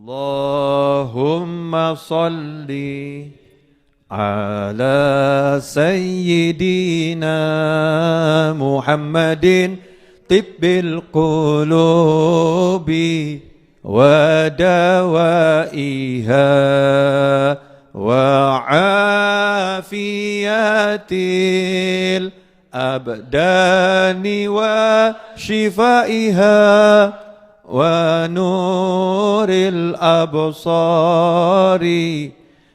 Allahumma salli ala sayyidina Muhammadin tibbil qulubi wa dawaiha wa afiyatil abdani wa shifaiha wa nuril absari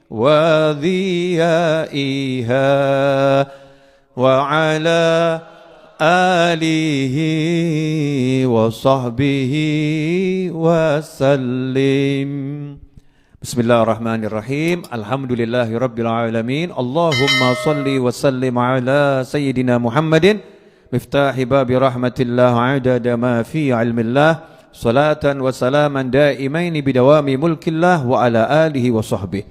wa dhiyaiha wa ala alihi wa sahbihi wa sallim. Bismillahirrahmanirrahim. Alhamdulillahi rabbil alamin. Allahumma salli wa sallim ala sayyidina Muhammadin miftahi babi rahmatillah adada ma fi ilmillah. Salatan wa salaman daimaini bidawami mulkillah wa ala alihi wa sahbihi.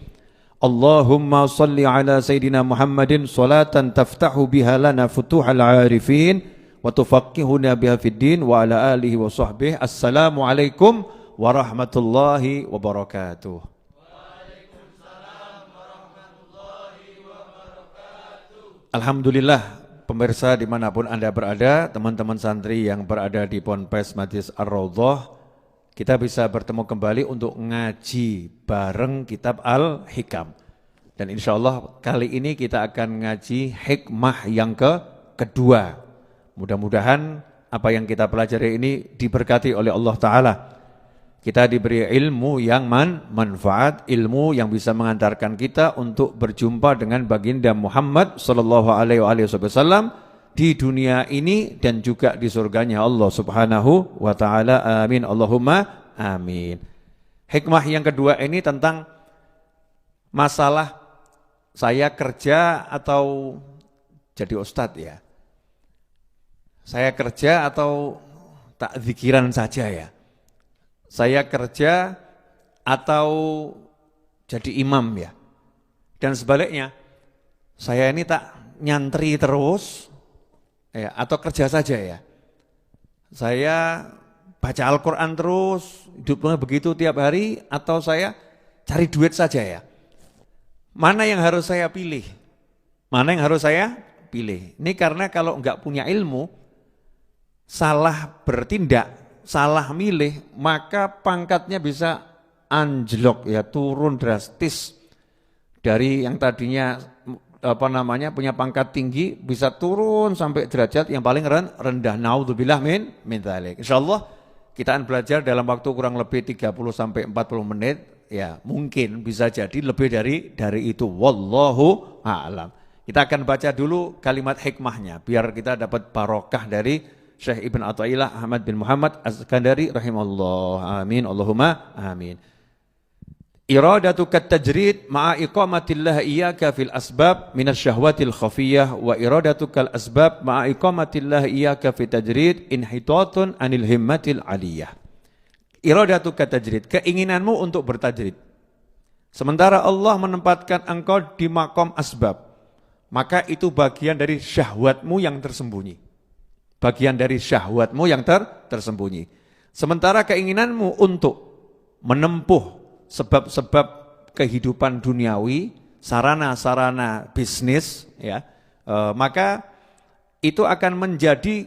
Allahumma salli ala sayyidina Muhammadin salatan taftahu biha lana futuhal arifin wa tufaqqihuna biha fid din wa ala alihi wa sahbihi. Assalamualaikum warahmatullahi wabarakatuh. Waalaikumsalam warahmatullahi wabarakatuh. Alhamdulillah, pemirsa dimanapun Anda berada, teman-teman santri yang berada di Ponpes Majelis Ar-Raudhah, kita bisa bertemu kembali untuk ngaji bareng kitab Al-Hikam. Dan insya Allah kali ini kita akan ngaji hikmah yang kedua. Mudah-mudahan apa yang kita pelajari ini diberkati oleh Allah Ta'ala. Kita diberi ilmu yang manfaat, ilmu yang bisa mengantarkan kita untuk berjumpa dengan baginda Muhammad sallallahu alaihi wasallam di dunia ini dan juga di surganya Allah Subhanahu wa taala. Amin Allahumma amin. Hikmah yang kedua ini tentang masalah saya kerja atau jadi ustadz ya. Saya kerja atau tak zikiran saja ya. Saya kerja atau jadi imam ya. Dan sebaliknya, saya ini tak nyantri terus ya, atau kerja saja ya. Saya baca Al-Quran terus, hidupnya begitu tiap hari, atau saya cari duit saja ya. Mana yang harus saya pilih? Mana yang harus saya pilih? Ini karena kalau enggak punya ilmu, salah bertindak, salah milih, maka pangkatnya bisa anjlok ya, turun drastis dari yang tadinya punya pangkat tinggi bisa turun sampai derajat yang paling rendah. Naudzubillah min dzalik. Insyaallah kita akan belajar dalam waktu kurang lebih 30 sampai 40 menit ya, mungkin bisa jadi lebih dari itu, wallahu a'lam. Kita akan baca dulu kalimat hikmahnya biar kita dapat barokah dari Syekh Ibn Athaillah Ahmad bin Muhammad As-Sakandari rahimahullah. Amin Allahumma amin. Iradatuka tajrid ma'a iqamatillah iyyaka fil asbab minasyahwatil khafiyah wa iradatukal asbab ma'a iqamatillah iyyaka fit tajrid inhitatun anil himmatil aliyah. Iradatuka tajrid, keinginanmu untuk bertajrid. Sementara Allah menempatkan engkau di maqam asbab, maka itu bagian dari syahwatmu yang tersembunyi. Bagian dari syahwatmu yang tersembunyi. Sementara keinginanmu untuk menempuh sebab-sebab kehidupan duniawi, sarana-sarana bisnis, ya, maka itu akan menjadi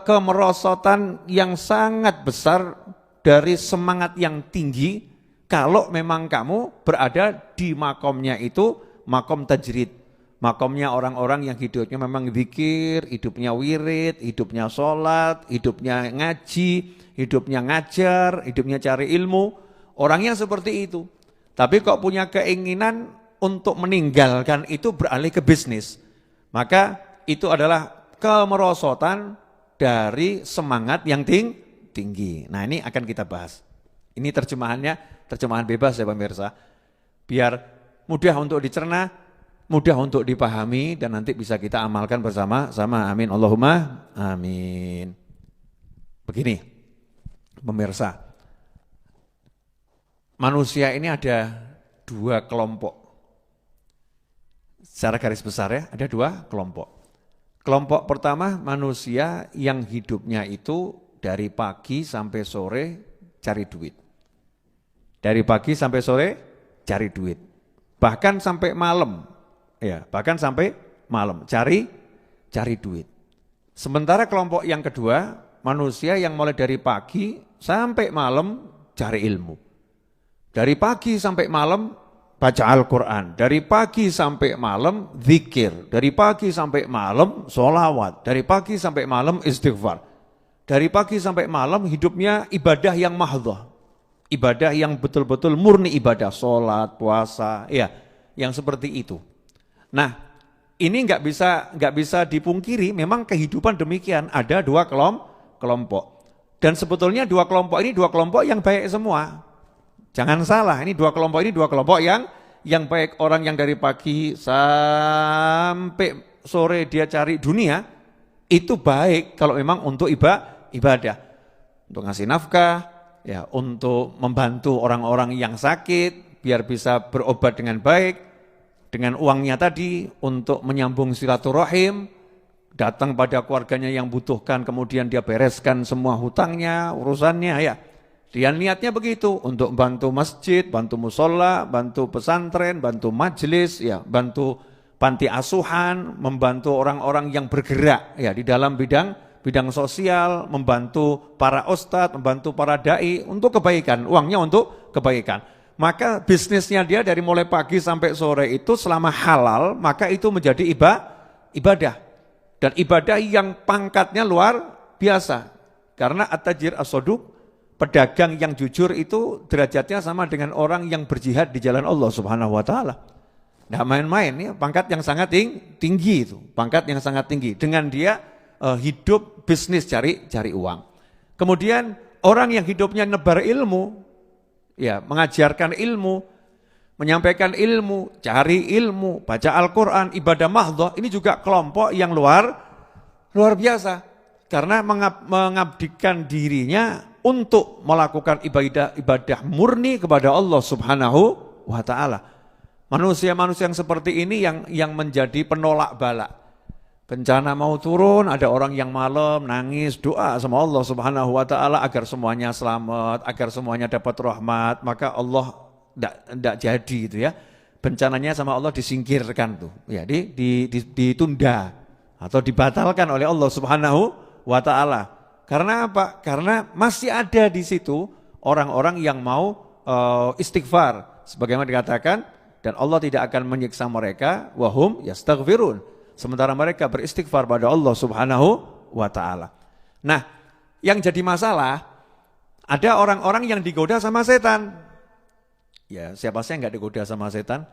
kemerosotan yang sangat besar dari semangat yang tinggi kalau memang kamu berada di makomnya itu, makom tajrid. Makomnya orang-orang yang hidupnya memang zikir, hidupnya wirid, hidupnya sholat, hidupnya ngaji, hidupnya ngajar, hidupnya cari ilmu. Orang yang seperti itu. Tapi kok punya keinginan untuk meninggalkan itu beralih ke bisnis. Maka itu adalah kemerosotan dari semangat yang tinggi. Nah ini akan kita bahas. Ini terjemahannya, terjemahan bebas ya pemirsa. Biar mudah untuk dicerna, mudah untuk dipahami dan nanti bisa kita amalkan bersama-sama. Amin Allahumma amin. Begini pemirsa, manusia ini ada dua kelompok. Secara garis besar ya, ada dua kelompok. Kelompok pertama manusia yang hidupnya itu dari pagi sampai sore cari duit. Dari pagi sampai sore cari duit. Bahkan sampai malam. Ya, bahkan sampai malam cari duit. Sementara kelompok yang kedua, manusia yang mulai dari pagi sampai malam cari ilmu. Dari pagi sampai malam baca Al-Quran. Dari pagi sampai malam zikir. Dari pagi sampai malam sholawat. Dari pagi sampai malam istighfar. Dari pagi sampai malam hidupnya ibadah yang mahdhah. Ibadah yang betul-betul murni ibadah. Sholat, puasa, ya, yang seperti itu. Nah, ini nggak bisa dipungkiri, memang kehidupan demikian. Ada dua kelompok. Dan sebetulnya dua kelompok ini dua kelompok yang baik semua. Jangan salah, ini dua kelompok yang baik. Orang yang dari pagi sampai sore dia cari dunia, itu baik kalau memang untuk ibadah. Untuk ngasih nafkah, ya, untuk membantu orang-orang yang sakit, biar bisa berobat dengan baik, dengan uangnya tadi, untuk menyambung silaturahim, datang pada keluarganya yang butuhkan, kemudian dia bereskan semua hutangnya, urusannya, ya. Dia niatnya begitu, untuk bantu masjid, bantu musola, bantu pesantren, bantu majelis, ya, bantu panti asuhan, membantu orang-orang yang bergerak, ya, di dalam bidang sosial, membantu para ustadz, membantu para dai untuk kebaikan, uangnya untuk kebaikan. Maka bisnisnya dia dari mulai pagi sampai sore itu selama halal, maka itu menjadi ibadah. Dan ibadah yang pangkatnya luar biasa. Karena at-tajir as-soduq, pedagang yang jujur itu derajatnya sama dengan orang yang berjihad di jalan Allah Subhanahu wa taala. Nggak main-main, ya, pangkat yang sangat tinggi itu, pangkat yang sangat tinggi. Dengan dia hidup bisnis cari uang. Kemudian orang yang hidupnya nebar ilmu, ya, mengajarkan ilmu, menyampaikan ilmu, cari ilmu, baca Al-Quran, ibadah mahdhah, ini juga kelompok yang luar biasa. Karena mengabdikan dirinya untuk melakukan ibadah murni kepada Allah Subhanahu wa ta'ala. Manusia-manusia yang seperti ini yang menjadi penolak bala. Bencana mau turun, ada orang yang malam nangis, doa sama Allah Subhanahu wa ta'ala agar semuanya selamat, agar semuanya dapat rahmat, maka Allah tidak jadi itu, ya. Bencananya sama Allah disingkirkan tuh, ya, ditunda atau dibatalkan oleh Allah Subhanahu wa ta'ala. Karena apa? Karena masih ada di situ orang-orang yang mau istighfar, sebagaimana dikatakan, dan Allah tidak akan menyiksa mereka, wahum yastaghfirun, sementara mereka beristighfar pada Allah Subhanahu wa ta'ala. Nah, yang jadi masalah, ada orang-orang yang digoda sama setan. Ya, siapa sih yang gak digoda sama setan?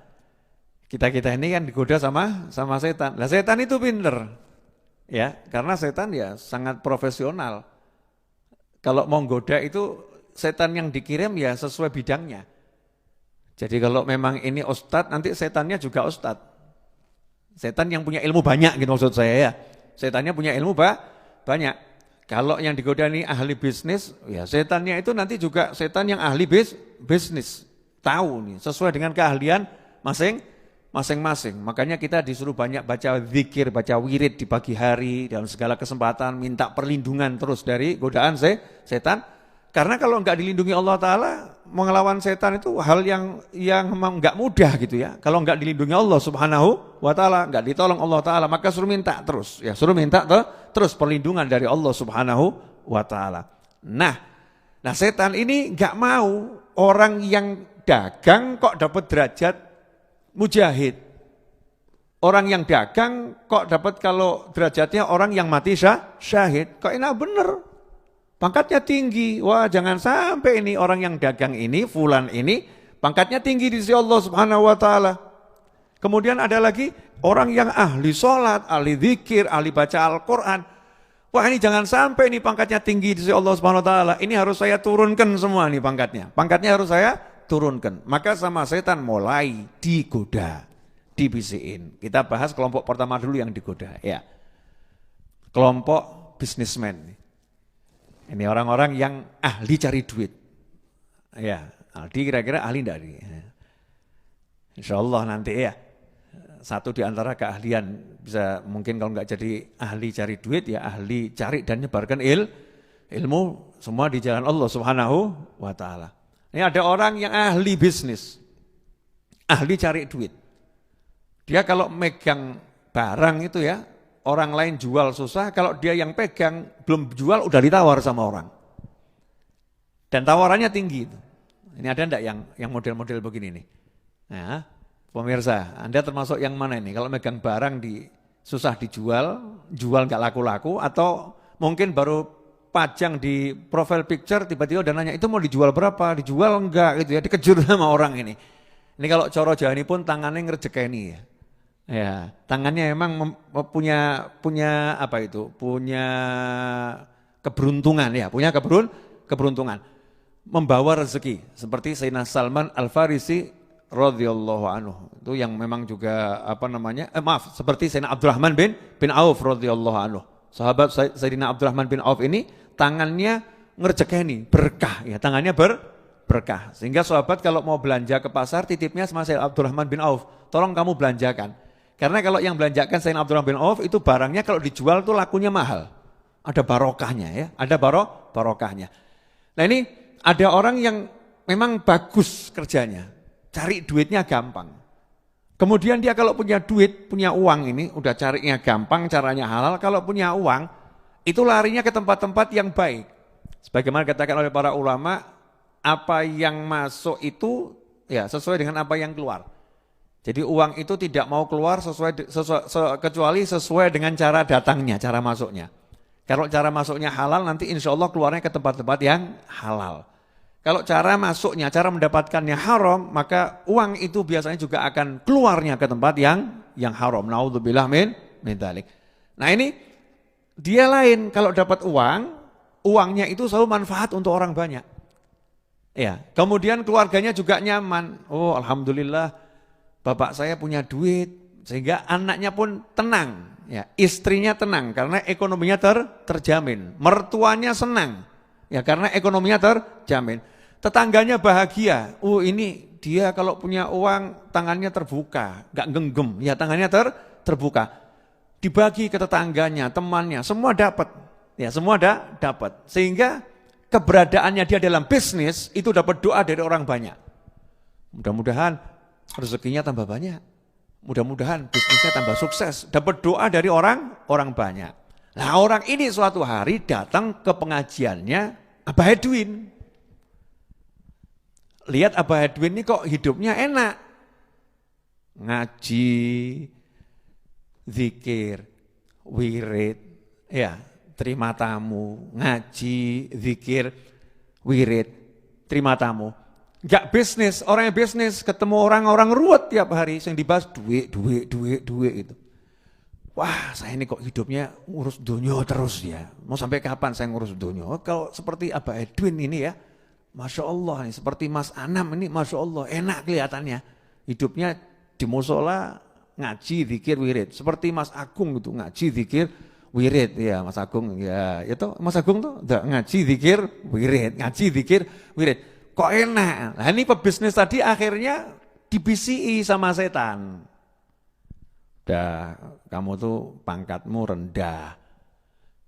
Kita-kita ini kan digoda sama setan. Lah setan itu pinter. Ya, karena setan ya sangat profesional. Kalau mau goda itu setan yang dikirim ya sesuai bidangnya. Jadi kalau memang ini ustadz, nanti setannya juga ustadz. Setan yang punya ilmu banyak gitu maksud saya, ya. Setannya punya ilmu banyak. Kalau yang digoda ini ahli bisnis, ya setannya itu nanti juga setan yang ahli bisnis. Tahu nih, sesuai dengan keahlian masing-masing. Makanya kita disuruh banyak baca zikir, baca wirid di pagi hari, dalam segala kesempatan, minta perlindungan terus dari godaan setan. Karena kalau enggak dilindungi Allah Ta'ala, mengelawan setan itu hal yang memang enggak mudah gitu, ya. Kalau enggak dilindungi Allah Subhanahu wa Ta'ala, enggak ditolong Allah Ta'ala, maka suruh minta terus, ya, suruh minta terus perlindungan dari Allah Subhanahu wa Ta'ala. Nah setan ini enggak mau orang yang dagang kok dapat derajat mujahid. Orang yang dagang kok dapat kalau derajatnya orang yang mati syahid. Kok enak bener. Pangkatnya tinggi. Wah, jangan sampai ini orang yang dagang ini, fulan ini, pangkatnya tinggi di sisi Allah Subhanahu wa Ta'ala. Kemudian ada lagi orang yang ahli sholat, ahli zikir, ahli baca Al-Quran. Wah, ini jangan sampai ini pangkatnya tinggi di sisi Allah Subhanahu wa Ta'ala. Ini harus saya turunkan semua nih pangkatnya. Pangkatnya harus saya turunkan. Maka sama setan mulai digoda, dibisikin. Kita bahas kelompok pertama dulu yang digoda, ya. Kelompok bisnismen. Ini orang-orang yang ahli cari duit. Ya, Aldi kira-kira ahli enggak nih? Insyaallah nanti, ya. Satu di antara keahlian, bisa mungkin kalau enggak jadi ahli cari duit, ya ahli cari dan nyebarkan ilmu semua di jalan Allah Subhanahu wa Ta'ala. Ini ada orang yang ahli bisnis, ahli cari duit. Dia kalau megang barang itu ya, orang lain jual susah, kalau dia yang pegang belum jual udah ditawar sama orang. Dan tawarannya tinggi. Ini ada enggak yang model-model begini nih? Nah, pemirsa, Anda termasuk yang mana ini? Kalau megang barang susah dijual, jual nggak laku-laku, atau mungkin baru pajang di profile picture, tiba-tiba udah nanya, itu mau dijual berapa? Dijual enggak gitu ya, dikejut sama orang ini. Ini kalau coro Jawa ini pun tangannya ngerejekeni ya. Ya, tangannya emang punya apa itu? Punya keberuntungan ya, punya keberuntungan. Membawa rezeki seperti Sayyidina Salman Al-Farisi radhiyallahu anhu. Itu yang memang juga seperti Sayyidina Abdurrahman bin Auf radhiyallahu anhu. Sahabat Sayyidina Abdurrahman bin Auf ini tangannya ngerjekeni, berkah ya, tangannya berkah. Sehingga sahabat kalau mau belanja ke pasar titipnya sama Sayyidina Abdurrahman bin Auf, tolong kamu belanjakan. Karena kalau yang belanjakan Sayyidina Abdurrahman bin Auf itu barangnya kalau dijual tuh lakunya mahal. Ada barokahnya ya, ada barokahnya. Nah ini ada orang yang memang bagus kerjanya, cari duitnya gampang. Kemudian dia kalau punya duit, punya uang ini, udah carinya gampang, caranya halal. Kalau punya uang, itu larinya ke tempat-tempat yang baik. Sebagaimana dikatakan oleh para ulama, apa yang masuk itu ya sesuai dengan apa yang keluar. Jadi uang itu tidak mau keluar kecuali sesuai dengan cara datangnya, cara masuknya. Kalau cara masuknya halal, nanti insya Allah keluarnya ke tempat-tempat yang halal. Kalau cara masuknya, cara mendapatkannya haram, maka uang itu biasanya juga akan keluarnya ke tempat yang haram. Naudzubillah min dzalik. Nah ini dia lain, kalau dapat uang, uangnya itu selalu manfaat untuk orang banyak. Ya, kemudian keluarganya juga nyaman. Oh, alhamdulillah, bapak saya punya duit, sehingga anaknya pun tenang. Ya, istrinya tenang karena ekonominya terjamin. Mertuanya senang, ya karena ekonominya terjamin. Tetangganya bahagia, ini dia kalau punya uang tangannya terbuka, gak genggam, ya tangannya terbuka. Dibagi ke tetangganya, temannya, semua dapat. Ya semua dapat. Sehingga keberadaannya dia dalam bisnis itu dapat doa dari orang banyak. Mudah-mudahan rezekinya tambah banyak. Mudah-mudahan bisnisnya tambah sukses. Dapat doa dari orang banyak. Nah orang ini suatu hari datang ke pengajiannya Abah Edwin. Lihat Abah Edwin ini kok hidupnya enak. Ngaji, zikir, wirid, ya terima tamu, ngaji, zikir, wirid, terima tamu. Enggak bisnis, orang yang bisnis ketemu orang-orang ruwet tiap hari, yang dibahas duit itu. Wah saya ini kok hidupnya ngurus dunia terus ya, mau sampai kapan saya ngurus dunia? Kalau seperti Abah Edwin ini ya, Masya Allah nih, seperti Mas Anam ini Masya Allah enak kelihatannya. Hidupnya di musola ngaji, zikir, wirid. Seperti Mas Agung itu ngaji, zikir, wirid. Ya Mas Agung, ya itu Mas Agung tuh ngaji, zikir, wirid. Ngaji, zikir, wirid. Kok enak? Nah ini pebisnis tadi akhirnya dibisiki sama setan. Udah, kamu tuh pangkatmu rendah.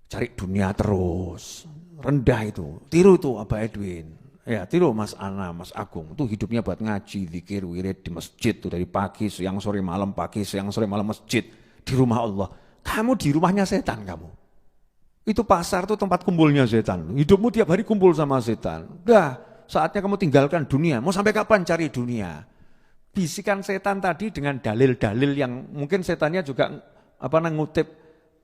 Cari dunia terus. Rendah itu. Tiru itu Abah Edwin. Ya, tiru Mas Ana, Mas Agung. Itu hidupnya buat ngaji, zikir, wirid di masjid tuh dari pagi, siang, sore, malam, pagi, siang, sore, malam masjid di rumah Allah. Kamu di rumahnya setan kamu. Itu pasar tuh tempat kumpulnya setan. Hidupmu tiap hari kumpul sama setan. Udah, saatnya kamu tinggalkan dunia. Mau sampai kapan cari dunia? Bisikan setan tadi dengan dalil-dalil yang mungkin setannya juga ngutip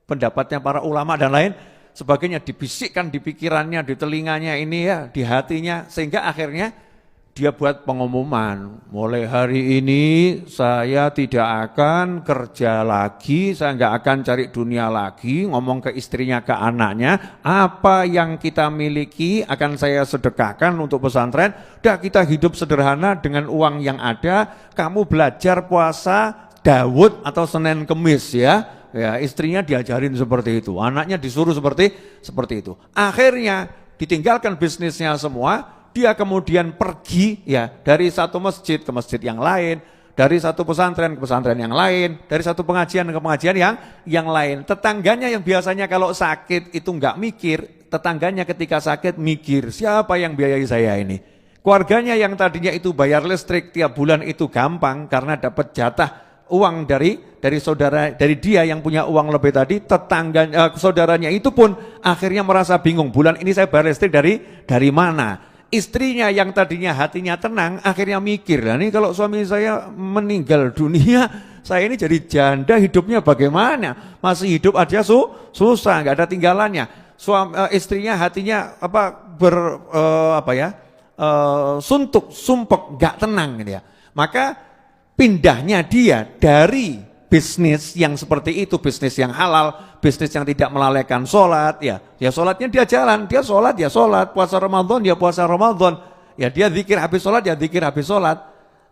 pendapatnya para ulama dan lain sebagainya, dibisikkan di pikirannya, di telinganya ini ya, di hatinya, sehingga akhirnya dia buat pengumuman, mulai hari ini saya tidak akan kerja lagi, saya nggak akan cari dunia lagi, ngomong ke istrinya, ke anaknya, apa yang kita miliki akan saya sedekahkan untuk pesantren, udah kita hidup sederhana dengan uang yang ada, kamu belajar puasa Daud atau Senin Kemis ya. Ya, istrinya diajarin seperti itu, anaknya disuruh seperti itu. Akhirnya ditinggalkan bisnisnya semua, dia kemudian pergi ya dari satu masjid ke masjid yang lain, dari satu pesantren ke pesantren yang lain, dari satu pengajian ke pengajian yang lain. Tetangganya yang biasanya kalau sakit itu enggak mikir, tetangganya ketika sakit mikir, siapa yang biayai saya ini? Keluarganya yang tadinya itu bayar listrik tiap bulan itu gampang karena dapat jatah uang dari saudara, dari dia yang punya uang lebih tadi, tetangganya, saudaranya itu pun akhirnya merasa bingung, bulan ini saya bayar listrik dari mana? Istrinya yang tadinya hatinya tenang akhirnya mikir, nah ini kalau suami saya meninggal dunia, saya ini jadi janda, hidupnya bagaimana? Masih hidup aja susah, nggak ada tinggalannya. Istrinya hatinya suntuk, sumpek, nggak tenang gitu ya. Maka pindahnya dia dari bisnis yang seperti itu, bisnis yang halal, bisnis yang tidak melalaikan sholat, ya sholatnya dia jalan, dia sholat, ya sholat, puasa Ramadan, ya puasa Ramadan, ya dia zikir habis sholat, ya zikir habis sholat.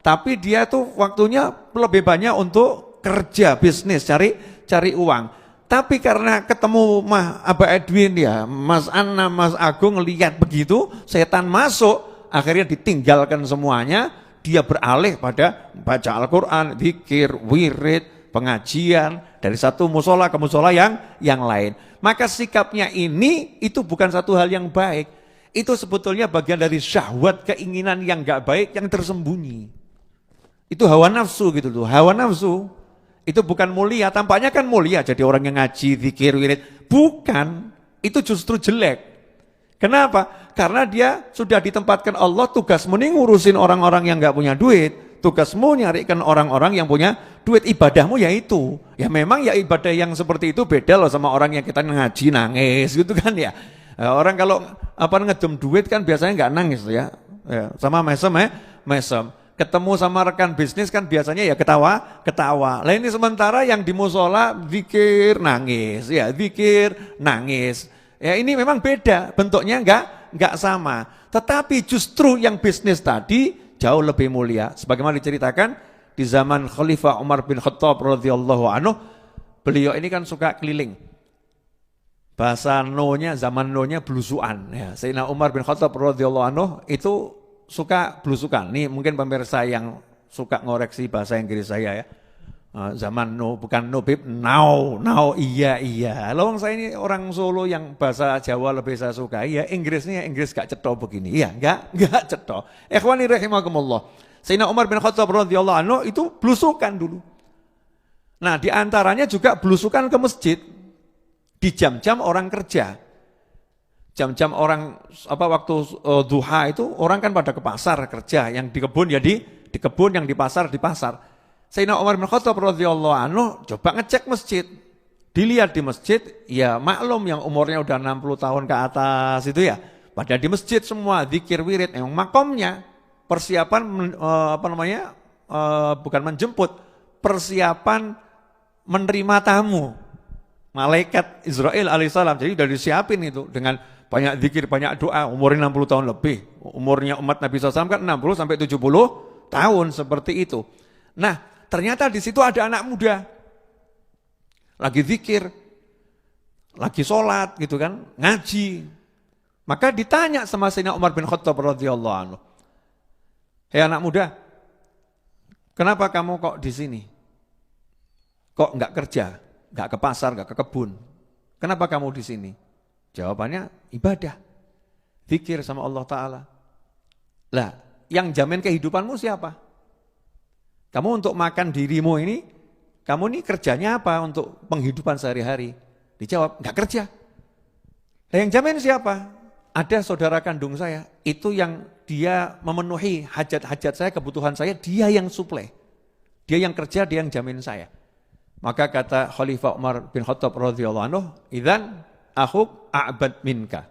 Tapi dia tuh waktunya lebih banyak untuk kerja, bisnis, cari uang. Tapi karena ketemu Abah Edwin ya, Mas Anna, Mas Agung lihat begitu, setan masuk, akhirnya ditinggalkan semuanya, dia beralih pada baca Al-Quran, zikir, wirid, pengajian, dari satu musola ke musola yang lain. Maka sikapnya ini itu bukan satu hal yang baik. Itu sebetulnya bagian dari syahwat, keinginan yang gak baik yang tersembunyi. Itu hawa nafsu gitu loh, hawa nafsu. Itu bukan mulia, tampaknya kan mulia jadi orang yang ngaji, zikir, wirid. Bukan, itu justru jelek. Kenapa? Karena dia sudah ditempatkan Allah, tugasmu nih ngurusin orang-orang yang gak punya duit. Tugasmu nyarikan orang-orang yang punya duit, ibadahmu ya itu. Ya memang ya ibadah yang seperti itu beda loh sama orang yang kita ngaji nangis gitu kan ya. Orang kalau ngedem duit kan biasanya nggak nangis ya. Sama mesem. Ketemu sama rekan bisnis kan biasanya ya ketawa. Lah ini sementara yang di musola zikir nangis, ya zikir nangis. Ya ini memang beda, bentuknya nggak sama. Tetapi justru yang bisnis tadi jauh lebih mulia. Sebagaimana diceritakan di zaman Khalifah Umar bin Khattab radhiyallahu anhu, beliau ini kan suka keliling. Bahasa no-nya, zaman no-nya belusuan. Ya, Sayyidina Umar bin Khattab radhiyallahu anhu itu suka belusukan. Nih mungkin pemirsa yang suka ngoreksi bahasa Inggris saya ya. Zaman no, bukan no bib, now, iya. Lawang saya ini orang Solo yang bahasa Jawa lebih saya suka. Iya, Inggrisnya Inggris gak ceto begini. Iya, gak ceto. Ikhwani rahimakumullah. Sayyidina Umar bin Khattab radhiyallahu anhu itu belusukan dulu. Nah, di antaranya juga belusukan ke masjid di jam-jam orang kerja. Jam-jam orang waktu duha itu orang kan pada ke pasar kerja, yang di kebun ya di kebun, yang di pasar di pasar. Sayyidina Umar bin Khattab radhiyallahu anhu coba ngecek masjid. Dilihat di masjid, ya maklum yang umurnya udah 60 tahun ke atas itu ya. Pada di masjid semua zikir wirid, emang makomnya persiapan bukan menjemput, persiapan menerima tamu. Malaikat Israel alaihissalam, jadi udah disiapin itu dengan banyak zikir, banyak doa, umurnya 60 tahun lebih. Umurnya umat Nabi SAW kan 60 sampai 70 tahun seperti itu. Nah, ternyata di situ ada anak muda, lagi zikir, lagi sholat gitu kan, ngaji. Maka ditanya sama Sayyidina Umar bin Khattab radhiyallahu anhu, hei anak muda, kenapa kamu kok di sini? Kok nggak kerja, nggak ke pasar, nggak ke kebun? Kenapa kamu di sini? Jawabannya ibadah, zikir sama Allah Ta'ala. Lah, yang jamin kehidupanmu siapa? Kamu untuk makan dirimu ini, kamu ini kerjanya apa untuk penghidupan sehari-hari? Dijawab, enggak kerja. Nah, yang jamin siapa? Ada saudara kandung saya, itu yang dia memenuhi hajat-hajat saya, kebutuhan saya, dia yang suplai. Dia yang kerja, dia yang jamin saya. Maka kata Khalifah Umar bin Khattab radhiyallahu anhu, "Idzan akhuk a'bad minka."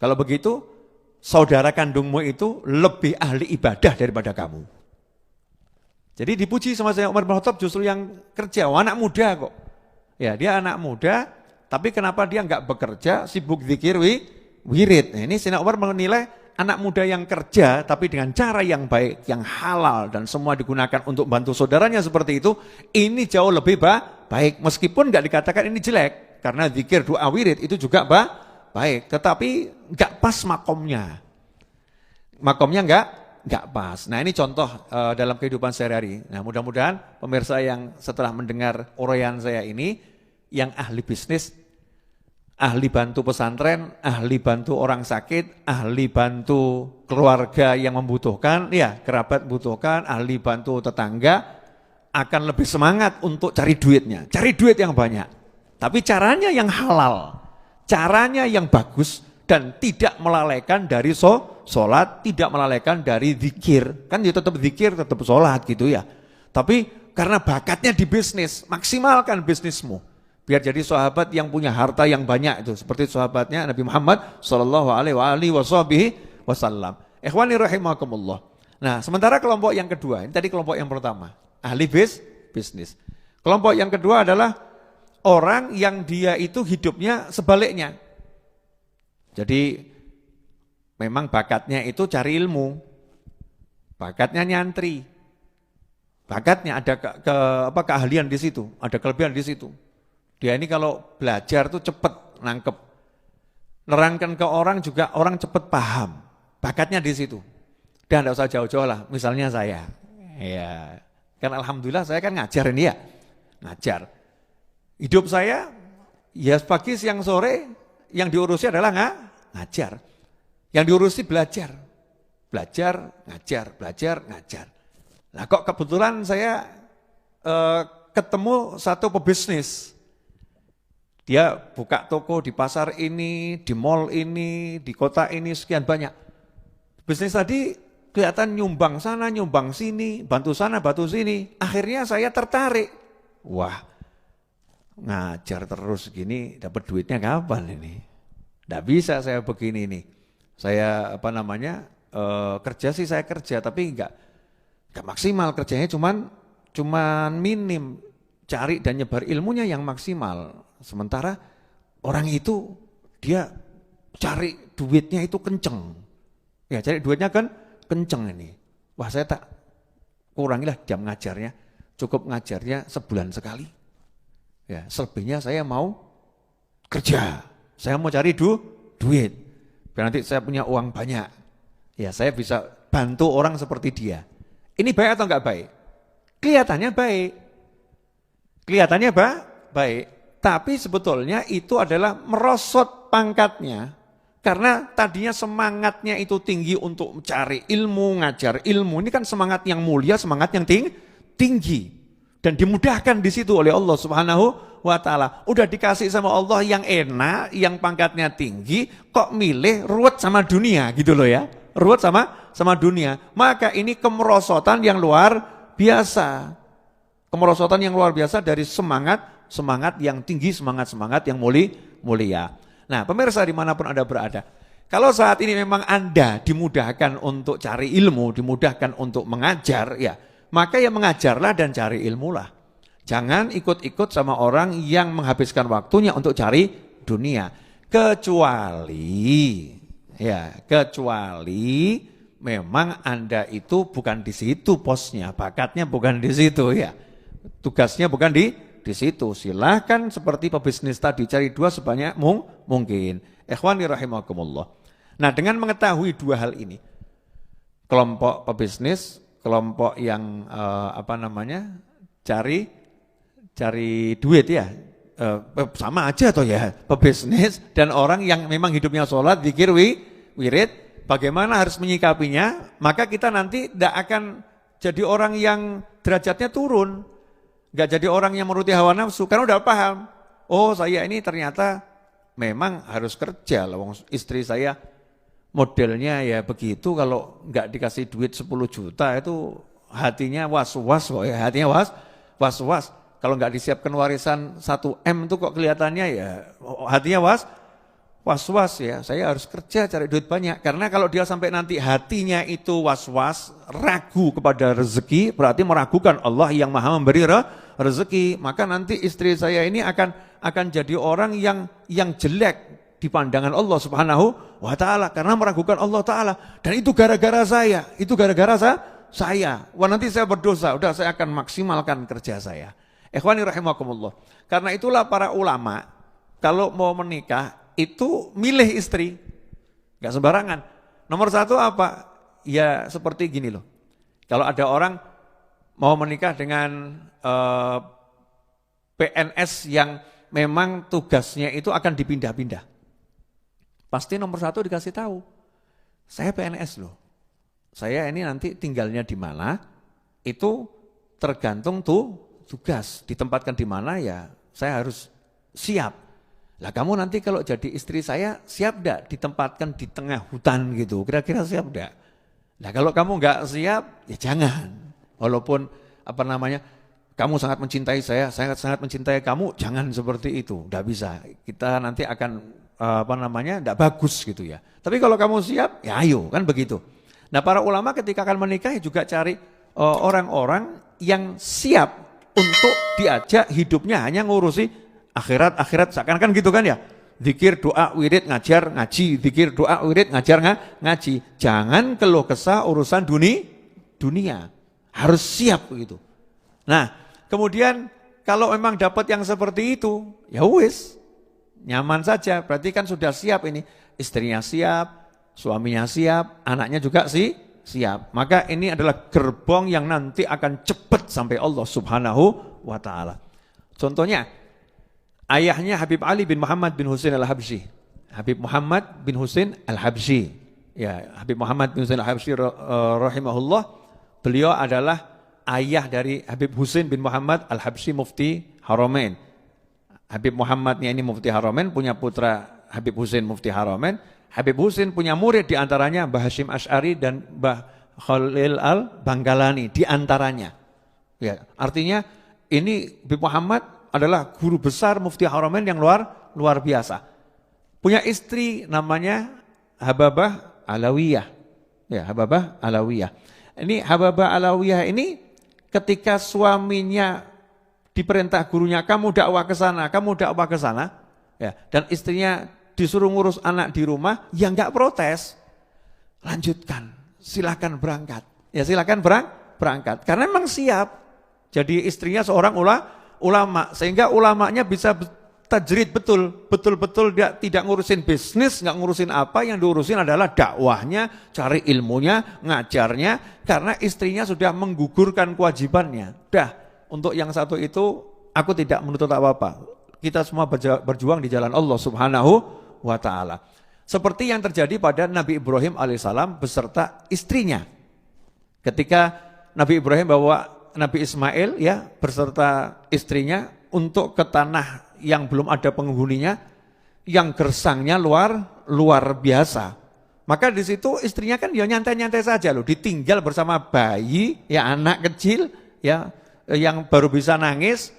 Kalau begitu, saudara kandungmu itu lebih ahli ibadah daripada kamu. Jadi dipuji sama Sayyidina Umar bin Khattab justru yang kerja, anak muda kok. Ya, dia anak muda, tapi kenapa dia enggak bekerja, sibuk zikir wirid. Nah, ini Sayyidina Umar menilai anak muda yang kerja tapi dengan cara yang baik, yang halal dan semua digunakan untuk bantu saudaranya seperti itu, ini jauh lebih baik. Meskipun enggak dikatakan ini jelek, karena zikir, doa, wirid itu juga baik, tetapi enggak pas makomnya. Makomnya enggak pas. Nah, ini contoh dalam kehidupan sehari-hari. Nah, mudah-mudahan pemirsa yang setelah mendengar uraian saya ini, yang ahli bisnis, ahli bantu pesantren, ahli bantu orang sakit, ahli bantu keluarga yang membutuhkan, ya kerabat membutuhkan, ahli bantu tetangga, akan lebih semangat untuk cari duitnya, cari duit yang banyak. Tapi caranya yang halal, caranya yang bagus, dan tidak melalaikan dari sholat, tidak melalaikan dari zikir. Kan ya tetap zikir, tetap sholat gitu ya. Tapi karena bakatnya di bisnis, maksimalkan bisnismu. Biar jadi sahabat yang punya harta yang banyak itu. Seperti sahabatnya Nabi Muhammad SAW. Ikhwani rahimakumullah. Nah sementara kelompok yang kedua, ini tadi kelompok yang pertama, ahli bisnis. Kelompok yang kedua adalah orang yang dia itu hidupnya sebaliknya. Jadi memang bakatnya itu cari ilmu, bakatnya nyantri, bakatnya ada keahlian di situ, ada kelebihan di situ. Dia ini kalau belajar tuh cepat nangkep, nerangkan ke orang juga orang cepat paham, bakatnya di situ. Dan tidak usah jauh-jauh lah, misalnya saya, ya kan alhamdulillah saya kan ngajar ini ya, ngajar. Hidup saya ya pagi siang sore. Yang diurusi adalah ngajar. Yang diurusi belajar. Belajar, ngajar, belajar, ngajar. Nah kok kebetulan saya ketemu satu pebisnis. Dia buka toko di pasar ini, di mall ini, di kota ini, sekian banyak. Bisnis tadi kelihatan nyumbang sana, nyumbang sini, bantu sana, bantu sini. Akhirnya saya tertarik. Wah, ngajar terus gini dapat duitnya kapan ini? Tidak bisa saya begini nih. Saya kerja sih saya kerja tapi enggak maksimal kerjanya cuman minim, cari dan nyebar ilmunya yang maksimal. Sementara orang itu dia cari duitnya itu kenceng. Ya cari duitnya kan kenceng ini. Wah saya tak kurangilah jam ngajarnya, cukup ngajarnya sebulan sekali. Ya, selebihnya saya mau kerja, saya mau cari duit, biar nanti saya punya uang banyak. Ya, saya bisa bantu orang seperti dia. Ini baik atau enggak baik? Kelihatannya baik, kelihatannya baik. Tapi sebetulnya itu adalah merosot pangkatnya, karena tadinya semangatnya itu tinggi untuk mencari ilmu, ngajar ilmu. Ini kan semangat yang mulia, semangat yang tinggi. Dan dimudahkan di situ oleh Allah Subhanahu wa Ta'ala. Udah dikasih sama Allah yang enak, yang pangkatnya tinggi, kok milih ruwet sama dunia gitu loh ya. Ruwet sama dunia. Maka ini kemerosotan yang luar biasa. Kemerosotan yang luar biasa dari semangat yang tinggi, semangat yang mulia. Nah pemirsa dimanapun Anda berada, kalau saat ini memang Anda dimudahkan untuk cari ilmu, dimudahkan untuk mengajar ya, maka ya mengajarlah dan cari ilmulah. Jangan ikut-ikut sama orang yang menghabiskan waktunya untuk cari dunia. Kecuali memang Anda itu bukan di situ posnya, bakatnya bukan di situ ya. Tugasnya bukan di situ. Silahkan seperti pebisnis tadi cari dua sebanyak mungkin. Ikhwani rahimakumullah. Nah, dengan mengetahui dua hal ini, kelompok pebisnis, kelompok yang cari duit ya, sama aja toh ya, pebisnis dan orang yang memang hidupnya sholat, zikir, wirid, bagaimana harus menyikapinya, maka kita nanti tidak akan jadi orang yang derajatnya turun, nggak jadi orang yang menuruti hawa nafsu, karena udah paham, oh saya ini ternyata memang harus kerja, istri saya modelnya ya begitu, kalau nggak dikasih duit 10 juta itu hatinya was-was kok ya, hatinya was-was. Kalau nggak disiapkan warisan 1 M itu kok kelihatannya ya hatinya was-was ya, saya harus kerja cari duit banyak. Karena kalau dia sampai nanti hatinya itu was-was, ragu kepada rezeki, berarti meragukan Allah yang maha memberi rezeki. Maka nanti istri saya ini akan jadi orang yang jelek di pandangan Allah Subhanahu wa Ta'ala, karena meragukan Allah Ta'ala. Dan itu gara-gara saya, saya. Wah nanti saya berdosa, udah saya akan maksimalkan kerja saya. Ikhwani rahimakumullah. Karena itulah para ulama kalau mau menikah itu milih istri, gak sembarangan. Nomor satu apa? Ya seperti gini loh. Kalau ada orang mau menikah dengan PNS yang memang tugasnya itu akan dipindah-pindah. Pasti nomor 1 dikasih tahu, saya PNS loh. Saya ini nanti tinggalnya di mana, itu tergantung tuh tugas. Ditempatkan di mana ya saya harus siap. Lah kamu nanti kalau jadi istri saya siap enggak ditempatkan di tengah hutan gitu, kira-kira siap enggak? Nah kalau kamu enggak siap, ya jangan. Walaupun kamu sangat mencintai saya sangat mencintai kamu, jangan seperti itu, enggak bisa. Kita nanti akan enggak bagus gitu ya. Tapi kalau kamu siap, ya ayo, kan begitu. Nah para ulama ketika akan menikah juga cari orang-orang yang siap untuk diajak hidupnya hanya ngurusi akhirat, seakan-akan gitu kan ya. Zikir, doa, wirid, ngajar, ngaji. Zikir, doa, wirid, ngajar, ngaji. Jangan keluh kesah urusan dunia. Harus siap begitu. Nah, kemudian kalau memang dapat yang seperti itu, ya wis, nyaman saja. Berarti kan sudah siap ini. Istrinya siap, suaminya siap, anaknya juga siap. Maka ini adalah gerbong yang nanti akan cepat sampai Allah Subhanahu wa taala. Contohnya ayahnya Habib Ali bin Muhammad bin Husain Al-Habsyi. Habib Muhammad bin Husain Al-Habsyi. Ya, Habib Muhammad bin Husain Al-Habsyi rahimahullah, beliau adalah ayah dari Habib Husain bin Muhammad Al-Habsyi Mufti Haramain. Habib Muhammadnya ini Mufti Haramain, punya putra Habib Husain Mufti Haramain. Habib Husain punya murid diantaranya Mbah Hasyim Asy'ari dan Mbah Khalil Al-Bangkalani diantaranya. Ya, artinya ini Habib Muhammad adalah guru besar Mufti Haramain yang luar biasa. Punya istri namanya Hababah Alawiyah. Ya, Hababah Alawiyah. Ini Hababah Alawiyah ini ketika suaminya diperintah gurunya, kamu dakwah ke sana, ya, dan istrinya disuruh ngurus anak di rumah, ya enggak protes. Lanjutkan, silakan berangkat. Ya silakan berangkat. Karena memang siap. Jadi istrinya seorang ulama, sehingga ulamanya bisa tajrid betul-betul dia tidak ngurusin bisnis, enggak ngurusin apa, yang diurusin adalah dakwahnya, cari ilmunya, ngajarnya, karena istrinya sudah menggugurkan kewajibannya. Untuk yang satu itu aku tidak menuntut apa-apa. Kita semua berjuang di jalan Allah Subhanahu wa taala. Seperti yang terjadi pada Nabi Ibrahim alaihissalam beserta istrinya. Ketika Nabi Ibrahim bawa Nabi Ismail ya beserta istrinya untuk ke tanah yang belum ada penghuninya, yang gersangnya luar biasa. Maka di situ istrinya kan ya nyantai-nyantai saja loh, ditinggal bersama bayi, ya anak kecil, ya yang baru bisa nangis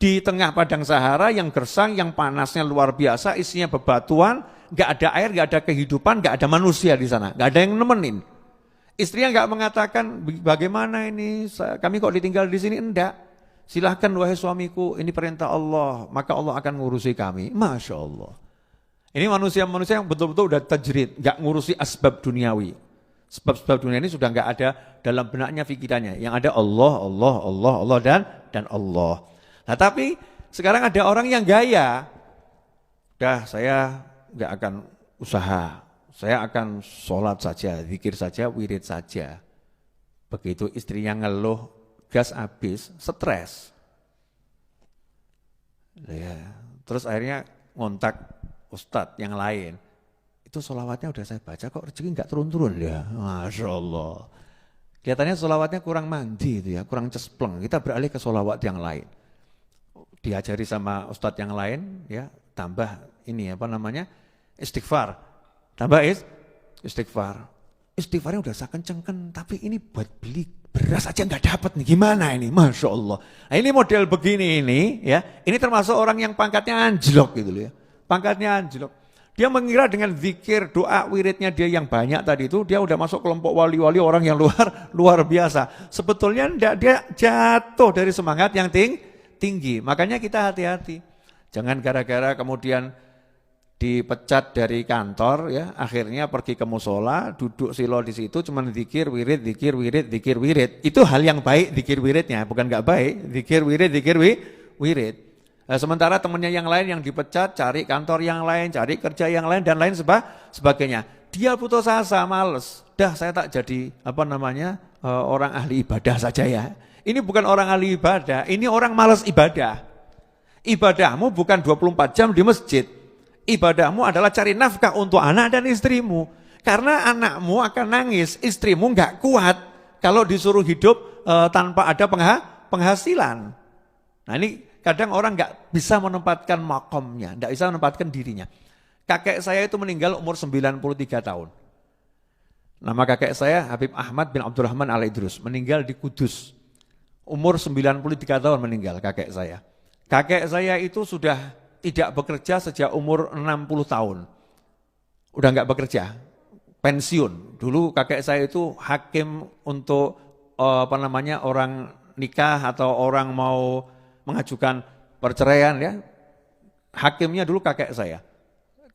di tengah padang Sahara yang gersang, yang panasnya luar biasa, isinya bebatuan, nggak ada air, nggak ada kehidupan, nggak ada manusia di sana, nggak ada yang nemenin. Istrinya nggak mengatakan bagaimana ini, kami kok ditinggal di sini, enggak. Silahkan wahai suamiku, ini perintah Allah, maka Allah akan ngurusi kami. Masya Allah. Ini manusia-manusia yang betul-betul udah tajrid, nggak ngurusi asbab duniawi. Sebab-sebab dunia ini sudah nggak ada dalam benaknya, pikirannya. Yang ada Allah dan Allah. Nah tapi sekarang ada orang yang gaya. Saya nggak akan usaha. Saya akan sholat saja, zikir saja, wirid saja. Begitu istrinya ngeluh, gas habis, stres. Ya, terus akhirnya ngontak ustadz yang lain. Itu sholawatnya udah saya baca kok rezeki nggak turun-turun ya, Masya Allah. Kelihatannya sholawatnya kurang mandi itu ya, kurang cespleng. Kita beralih ke sholawat yang lain. Diajari sama ustadz yang lain ya, tambah ini istighfar. Tambah istighfar. Istighfarnya udah saya kencengkan, tapi ini buat beli beras aja nggak dapat nih, gimana ini, Masya Allah. Nah ini model begini ini ya, ini termasuk orang yang pangkatnya anjlok gitu loh ya, pangkatnya anjlok. Dia mengira dengan zikir, doa, wiridnya dia yang banyak tadi itu, dia udah masuk kelompok wali-wali orang yang luar biasa. Sebetulnya enggak, dia jatuh dari semangat yang tinggi. Makanya kita hati-hati. Jangan gara-gara kemudian dipecat dari kantor ya, akhirnya pergi ke musola, duduk silo di situ cuman zikir, wirid. Itu hal yang baik zikir wiridnya, bukan enggak baik. Zikir, wirid. Nah, sementara temannya yang lain yang dipecat, cari kantor yang lain, cari kerja yang lain dan lain sebagainya. Dia putus asa, males. Saya tak jadi orang ahli ibadah saja ya. Ini bukan orang ahli ibadah, ini orang malas ibadah. Ibadahmu bukan 24 jam di masjid. Ibadahmu adalah cari nafkah untuk anak dan istrimu. Karena anakmu akan nangis, istrimu nggak kuat kalau disuruh hidup tanpa ada penghasilan. Nah ini kadang orang nggak bisa menempatkan makomnya, nggak bisa menempatkan dirinya. Kakek saya itu meninggal umur 93 tahun. Nama kakek saya Habib Ahmad bin Abdurrahman Al-Idrus, meninggal di Kudus. Umur 93 tahun meninggal kakek saya. Kakek saya itu sudah tidak bekerja sejak umur 60 tahun. Udah nggak bekerja, pensiun. Dulu kakek saya itu hakim untuk orang nikah atau orang mau mengajukan perceraian ya. Hakimnya dulu kakek saya.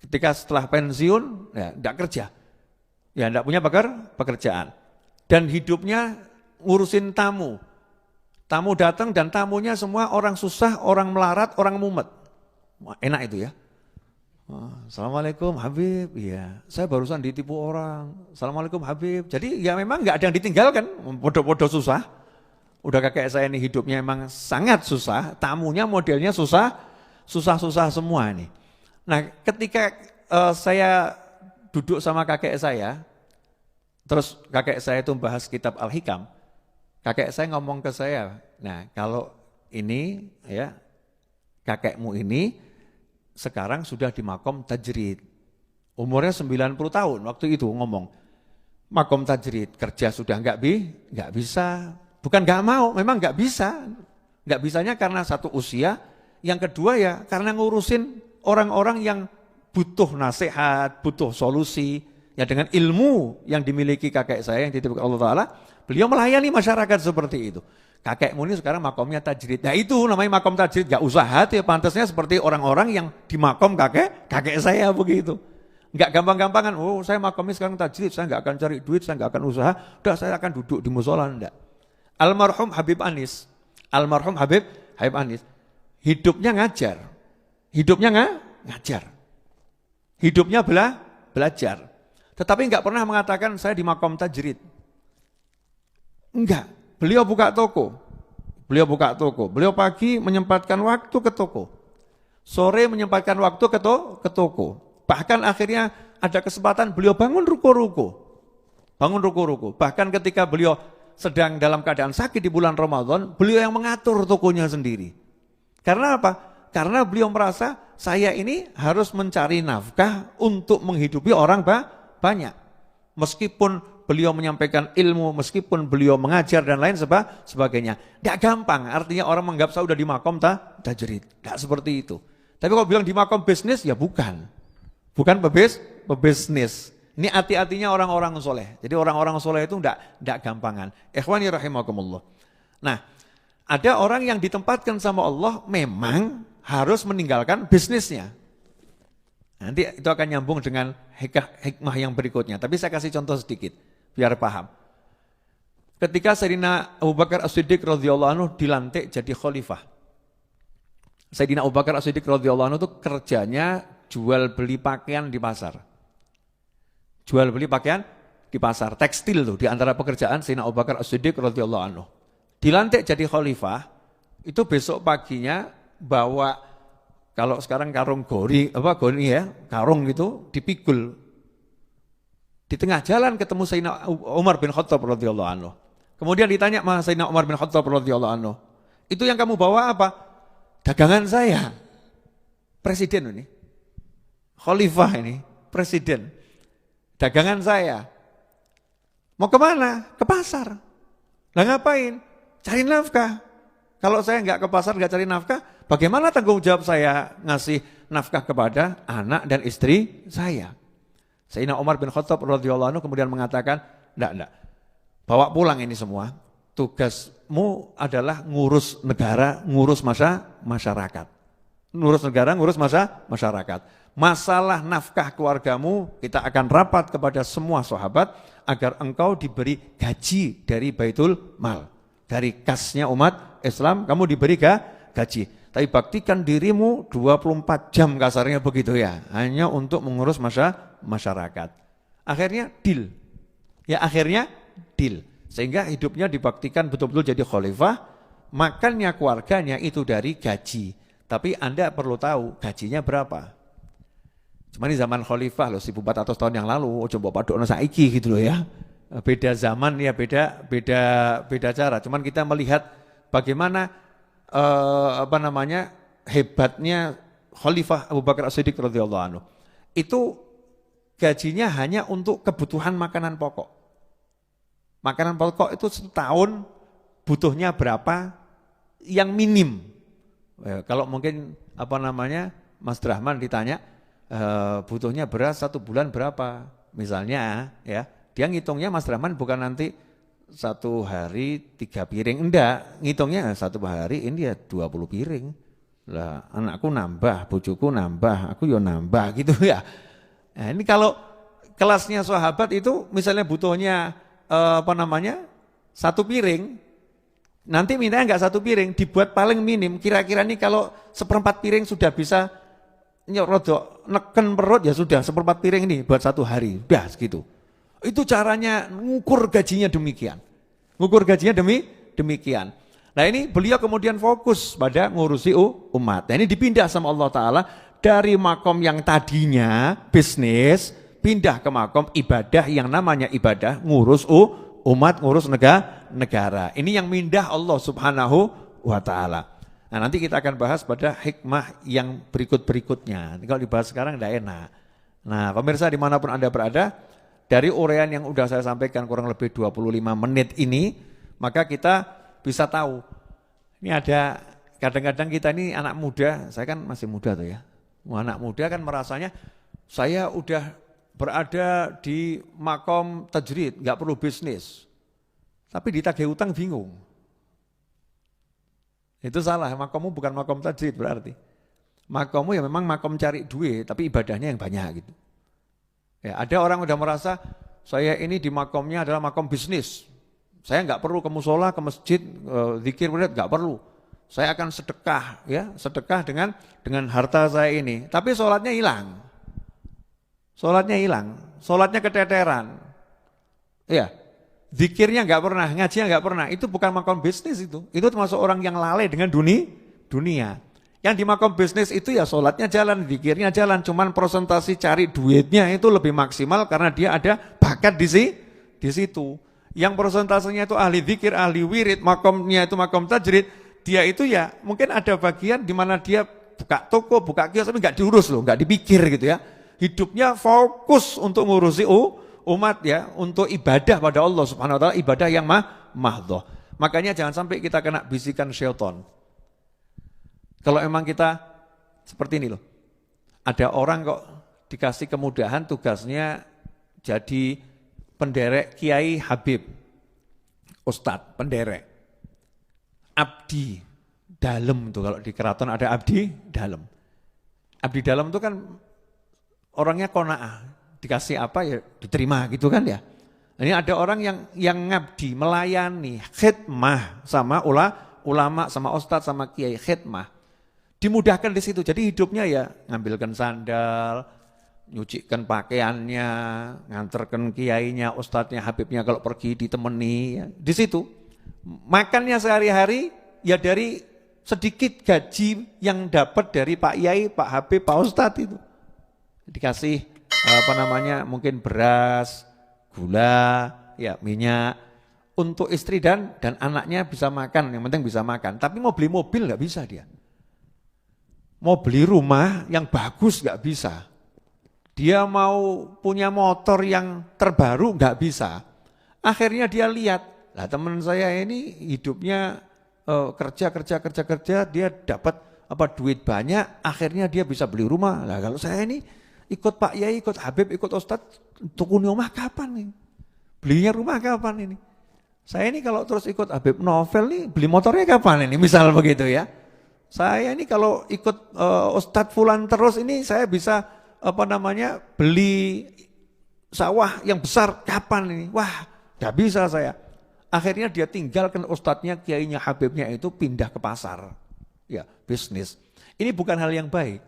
Ketika setelah pensiun ya enggak kerja. Ya enggak punya pekerjaan. Dan hidupnya ngurusin tamu. Tamu datang dan tamunya semua orang susah, orang melarat, orang mumet. Enak itu ya. Assalamualaikum Habib, iya saya barusan ditipu orang. Assalamualaikum Habib. Jadi ya memang nggak ada yang ditinggalkan, bodoh-bodoh susah. Udah kakek saya ini hidupnya memang sangat susah, tamunya modelnya susah-susah semua nih. Nah ketika saya duduk sama kakek saya, terus kakek saya itu bahas kitab Al-Hikam, kakek saya ngomong ke saya, nah kalau ini ya kakekmu ini sekarang sudah di makom tajrid. Umurnya 90 tahun waktu itu ngomong. Makom tajrid, kerja sudah enggak bisa. Bukan enggak mau, memang enggak bisa. Enggak bisanya karena satu usia, yang kedua ya karena ngurusin orang-orang yang butuh nasihat, butuh solusi. Ya dengan ilmu yang dimiliki kakek saya yang dititipkan Allah Ta'ala, beliau melayani masyarakat seperti itu. Kakekmu ini sekarang makomnya tajrid. Nah itu namanya makom tajrid, gak usah hati, pantasnya seperti orang-orang yang di makom kakek saya begitu. Gak gampang-gampangan, oh saya makomnya sekarang tajrid, saya gak akan cari duit, saya gak akan usaha, udah saya akan duduk di musola, enggak. Almarhum Habib Anis, hidupnya ngajar, hidupnya belajar. Tetapi gak pernah mengatakan saya di makom tajrid. Enggak. Beliau buka toko, beliau pagi menyempatkan waktu ke toko, sore menyempatkan waktu ke toko, bahkan akhirnya ada kesempatan beliau bangun ruko-ruko, bahkan ketika beliau sedang dalam keadaan sakit di bulan Ramadan, beliau yang mengatur tokonya sendiri. Karena apa? Karena beliau merasa saya ini harus mencari nafkah untuk menghidupi orang banyak, meskipun beliau menyampaikan ilmu, meskipun beliau mengajar dan lain sebagainya. Tidak gampang, artinya orang menganggap saya sudah di makom tajrid. Tidak seperti itu. Tapi kalau bilang di makom bisnis, ya bukan. Bukan pebisnis. Ini hati-hatinya orang-orang soleh. Jadi orang-orang soleh itu tidak gampangan. Ikhwani rahimakumullah. Nah, ada orang yang ditempatkan sama Allah memang harus meninggalkan bisnisnya. Nanti itu akan nyambung dengan hikmah yang berikutnya. Tapi saya kasih contoh sedikit, biar paham. Ketika Sayyidina Abu Bakar As-Siddiq radhiyallahu anhu dilantik jadi khalifah. Sayyidina Abu Bakar As-Siddiq radhiyallahu anhu itu kerjanya jual beli pakaian di pasar. Jual beli pakaian di pasar, tekstil tuh di antara pekerjaan Sayyidina Abu Bakar As-Siddiq radhiyallahu anhu. Dilantik jadi khalifah, itu besok paginya bawa, kalau sekarang karung goni ya, karung gitu dipikul. Di tengah jalan ketemu Sayyidina Umar bin Khattab radhiyallahu anhu. Kemudian ditanya sama Sayyidina Umar bin Khattab radhiyallahu anhu, "Itu yang kamu bawa apa?" "Dagangan saya." Presiden ini. Khalifah ini, presiden. "Dagangan saya." "Mau kemana?" "Ke pasar." "Lah ngapain?" "Cari nafkah." "Kalau saya enggak ke pasar, enggak cari nafkah, bagaimana tanggung jawab saya ngasih nafkah kepada anak dan istri saya?" Sayyidina Umar bin Khattab radhiyallahu anhu kemudian mengatakan, enggak. Bawa pulang ini semua. Tugasmu adalah ngurus negara, ngurus masyarakat. Ngurus negara, ngurus masyarakat. Masalah nafkah keluargamu, kita akan rapat kepada semua sahabat agar engkau diberi gaji dari Baitul Mal. Dari kasnya umat Islam, kamu diberi gaji. Tapi baktikan dirimu 24 jam kasarnya begitu ya. Hanya untuk mengurus masyarakat. Akhirnya deal. Sehingga hidupnya dibaktikan betul-betul jadi khalifah. Makannya keluarganya itu dari gaji. Tapi Anda perlu tahu gajinya berapa. Cuma di zaman khalifah loh, 1400 tahun yang lalu, coba padokno saiki gitu loh ya. Beda zaman ya, beda cara. Cuman kita melihat bagaimana hebatnya Khalifah Abu Bakar As-Siddiq radhiyallahu anhu. Itu gajinya hanya untuk kebutuhan makanan pokok. Makanan pokok itu setahun butuhnya berapa yang minim. Kalau mungkin Mas Rahman ditanya butuhnya beras 1 bulan berapa? Misalnya ya, dia ngitungnya Mas Rahman bukan nanti 1 hari 3 piring, enggak, ngitungnya 1 hari ini ya 20 piring. Lah anakku nambah, bojoku nambah, aku yo nambah gitu ya. Nah, ini kalau kelasnya sahabat itu misalnya butuhnya 1 piring, nanti mintanya enggak 1 piring, dibuat paling minim. Kira-kira nih kalau 1/4 piring sudah bisa rodok neken perut ya sudah 1/4 piring ini buat 1 hari, udah segitu. Itu caranya ngukur gajinya demikian. Ngukur gajinya demikian. Nah ini beliau kemudian fokus pada ngurusi umat. Nah ini dipindah sama Allah Ta'ala dari makom yang tadinya bisnis, pindah ke makom ibadah yang namanya ibadah ngurus umat, ngurus negara. Ini yang mindah Allah Subhanahu wa Ta'ala. Nah nanti kita akan bahas pada hikmah yang berikut-berikutnya. Kalau dibahas sekarang tidak enak. Nah pemirsa dimanapun Anda berada, dari uraian yang sudah saya sampaikan kurang lebih 25 menit ini, maka kita bisa tahu. Ini ada kadang-kadang kita ini anak muda, saya kan masih muda tuh ya. Anak muda kan merasanya saya udah berada di makom tajrid, nggak perlu bisnis. Tapi ditagih utang bingung. Itu salah, makommu bukan makom tajrid berarti. Makommu ya memang makom cari duit, tapi ibadahnya yang banyak gitu. Ya, ada orang udah merasa saya ini di makomnya adalah makom bisnis. Saya nggak perlu ke musola, ke masjid, zikir berat nggak perlu. Saya akan sedekah, ya sedekah dengan harta saya ini. Tapi sholatnya hilang, sholatnya keteteran, ya zikirnya nggak pernah, ngajinya nggak pernah. Itu bukan makom bisnis itu termasuk orang yang lalai dengan dunia. Yang di makom bisnis itu ya sholatnya jalan, zikirnya jalan. Cuman presentasi cari duitnya itu lebih maksimal karena dia ada bakat di situ. Yang persentasenya itu ahli zikir, ahli wirid, makomnya itu makom tajrid, dia itu ya mungkin ada bagian di mana dia buka toko, buka kios, tapi nggak diurus loh, nggak dipikir gitu ya. Hidupnya fokus untuk ngurusi umat ya, untuk ibadah pada Allah Subhanahu wa Ta'ala, ibadah yang mahdhah. Makanya jangan sampai kita kena bisikan syaitan. Kalau emang kita seperti ini loh, ada orang kok dikasih kemudahan tugasnya jadi penderek Kiai Habib, Ustadz, penderek, abdi dalam tuh, kalau di keraton ada abdi dalam. Abdi dalam itu kan orangnya qanaah, dikasih apa ya diterima gitu kan ya. Ini ada orang yang ngabdi, melayani, khidmah sama ulama, sama ustadz, sama kiai, khidmah. Dimudahkan di situ, jadi hidupnya ya ngambilkan sandal, nyucikan pakaiannya, nganterkan kiainya, ustadznya, habibnya kalau pergi ditemani, ya. Di situ makannya sehari-hari ya dari sedikit gaji yang dapat dari Pak Yai, Pak Habib, Pak Ustadz itu. Dikasih mungkin beras, gula, ya minyak untuk istri dan anaknya bisa makan, yang penting bisa makan. Tapi mau beli mobil nggak bisa dia. Mau beli rumah yang bagus nggak bisa. Dia mau punya motor yang terbaru nggak bisa. Akhirnya dia lihat, lah teman saya ini hidupnya kerja, dia dapat duit banyak, akhirnya dia bisa beli rumah. Lah kalau saya ini ikut Pak Yai, ikut Habib, ikut Ustadz, tuku rumah kapan nih? Belinya rumah kapan ini? Saya ini kalau terus ikut Habib Novel nih, beli motornya kapan ini? Misal begitu ya. Saya ini kalau ikut Ustadz Fulan terus ini saya bisa beli sawah yang besar kapan ini? Wah, gak bisa saya. Akhirnya dia tinggalkan ustadznya, kiainya, habibnya itu pindah ke pasar. Ya, bisnis. Ini bukan hal yang baik.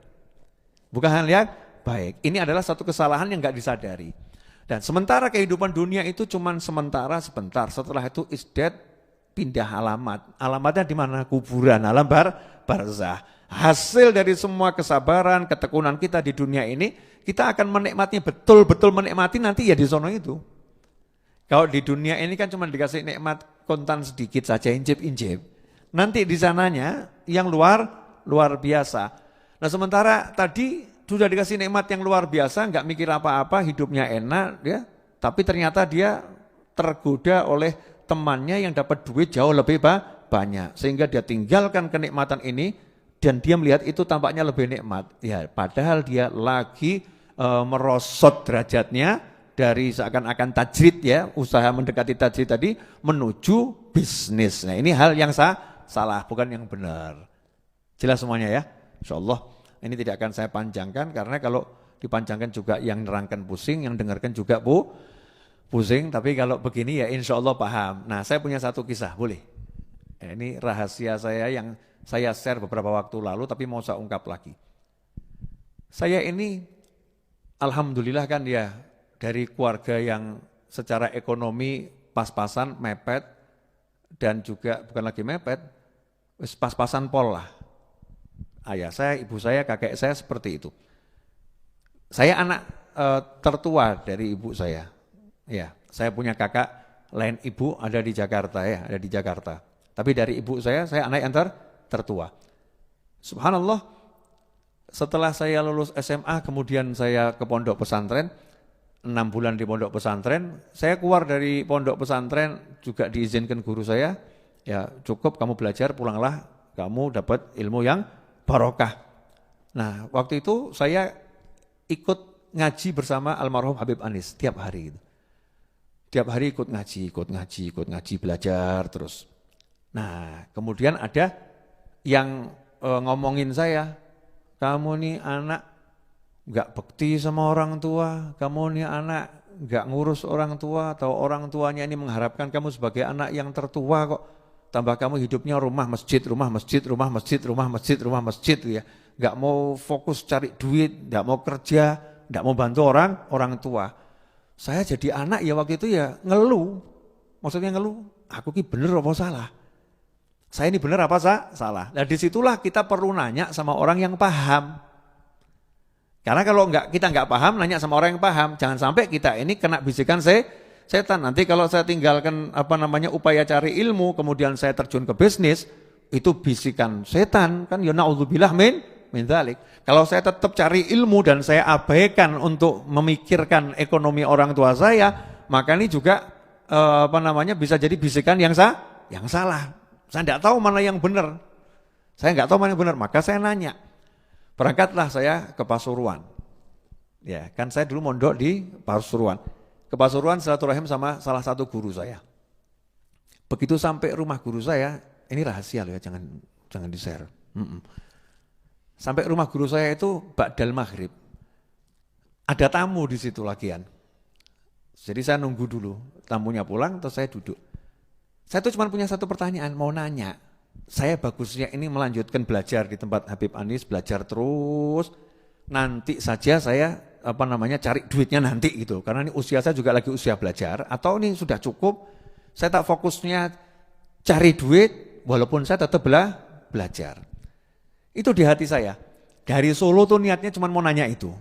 Bukan hal yang baik. Ini adalah satu kesalahan yang gak disadari. Dan sementara kehidupan dunia itu cuman sebentar. Setelah itu is dead, pindah alamat. Alamatnya di mana? Kuburan, alam barzah. Hasil dari semua kesabaran, ketekunan kita di dunia ini, kita akan menikmati, betul-betul menikmati nanti ya di sono itu. Kalau di dunia ini kan cuma dikasih nikmat kontan sedikit saja, injip-injip. Nanti di sananya yang luar biasa. Nah sementara tadi sudah dikasih nikmat yang luar biasa, nggak mikir apa-apa, hidupnya enak, ya. Tapi ternyata dia tergoda oleh temannya yang dapat duit jauh lebih banyak. Sehingga dia tinggalkan kenikmatan ini dan dia melihat itu tampaknya lebih nikmat. Ya, padahal dia lagi merosot derajatnya dari seakan-akan tajrid ya, usaha mendekati tajrid tadi menuju bisnis. Nah ini hal yang salah, bukan yang benar. Jelas semuanya ya? Insyaallah ini tidak akan saya panjangkan karena kalau dipanjangkan juga yang nerangkan pusing, yang dengarkan juga pusing. Tapi kalau begini ya insyaallah paham. Nah saya punya satu kisah, boleh? Ini rahasia saya yang saya share beberapa waktu lalu tapi mau saya ungkap lagi. Saya ini alhamdulillah kan ya dari keluarga yang secara ekonomi pas-pasan, mepet, dan juga bukan lagi mepet, pas-pasan pol lah. Ayah saya, ibu saya, kakek saya seperti itu. Saya anak tertua dari ibu saya. Ya, saya punya kakak lain ibu ada di Jakarta ya, ada di Jakarta. Tapi dari ibu saya anak yang tertua. Subhanallah, setelah saya lulus SMA, kemudian saya ke pondok pesantren, 6 bulan di pondok pesantren, saya keluar dari pondok pesantren juga diizinkan guru saya, ya cukup kamu belajar, pulanglah, kamu dapat ilmu yang barokah. Nah, waktu itu saya ikut ngaji bersama almarhum Habib Anis tiap hari gitu. Tiap hari ikut ngaji, belajar terus. Nah, kemudian ada yang ngomongin saya, kamu nih anak enggak bekti sama orang tua, kamu nih anak enggak ngurus orang tua, atau orang tuanya ini mengharapkan kamu sebagai anak yang tertua kok. Tambah kamu hidupnya rumah masjid ya. Enggak mau fokus cari duit, enggak mau kerja, enggak mau bantu orang tua. Saya jadi anak ya waktu itu ya ngeluh. Maksudnya ngeluh, aku ini bener apa salah? Saya ini bener apa salah? Nah disitulah kita perlu nanya sama orang yang paham. Karena kalau kita enggak paham, nanya sama orang yang paham. Jangan sampai kita ini kena bisikan setan. Nanti kalau saya tinggalkan upaya cari ilmu, kemudian saya terjun ke bisnis, itu bisikan setan kan ya naudzubillah min dzalik. Kalau saya tetap cari ilmu dan saya abaikan untuk memikirkan ekonomi orang tua saya, maka ini juga bisa jadi bisikan yang salah. Saya enggak tahu mana yang benar. Maka saya nanya. Berangkatlah saya ke Pasuruan. Ya, kan saya dulu mondok di Pasuruan. Ke Pasuruan silaturahim sama salah satu guru saya. Begitu sampai rumah guru saya, ini rahasia loh ya, jangan di-share. Sampai rumah guru saya itu ba'dal maghrib. Ada tamu di situ lagian. Jadi saya nunggu dulu, tamunya pulang terus saya duduk. Saya tuh cuma punya satu pertanyaan, mau nanya. Saya bagusnya ini melanjutkan belajar di tempat Habib Anis, belajar terus. Nanti saja saya cari duitnya nanti gitu. Karena ini usia saya juga lagi usia belajar, atau ini sudah cukup, saya tak fokusnya cari duit, walaupun saya tetap belajar. Itu di hati saya. Dari Solo tuh niatnya cuma mau nanya itu.